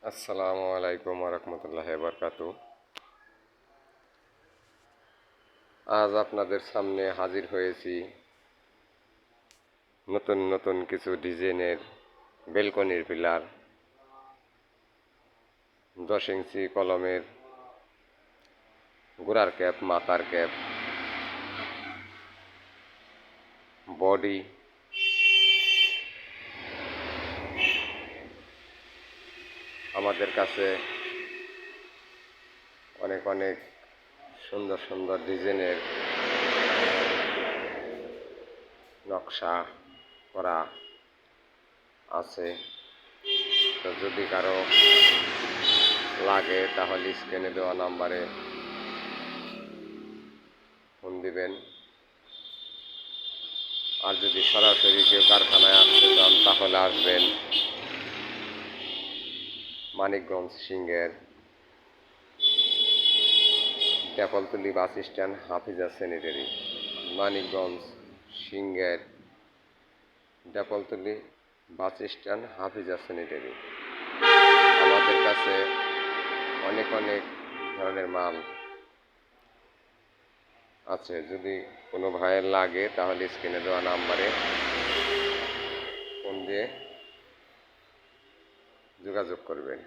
আসসালামু আলাইকুম রহমতুল্লাহি বারকাতু। আজ আপনাদের সামনে হাজির হয়েছি নতুন নতুন কিছু ডিজাইনের বেলকনির পিলার, 10 ইঞ্চি কলমের গোড়ার ক্যাপ, মাথার ক্যাপ, বডি, আমাদের কাছে অনেক অনেক সুন্দর সুন্দর ডিজাইনের নকশা করা আছে। তো যদি কারো লাগে তাহলে স্ক্রিনে দেওয়া নাম্বারে ফোন দিবেন। আর যদি সরাসরি কেউ কারখানায় আসতে চান তাহলে আসবেন মানিকগঞ্জ সিংহের Depaltoli bus stand, Hafiza sanitary. Manikganj সিংহের Depaltoli bus stand, Hafiza sanitary. আমাদের কাছে অনেক অনেক ধরনের মাল আছে। যদি কোনো ভাইয়ের লাগে তাহলে স্ক্রিনে দেওয়া নাম্বারে ফোন দিয়ে যোগাযোগ করবেন।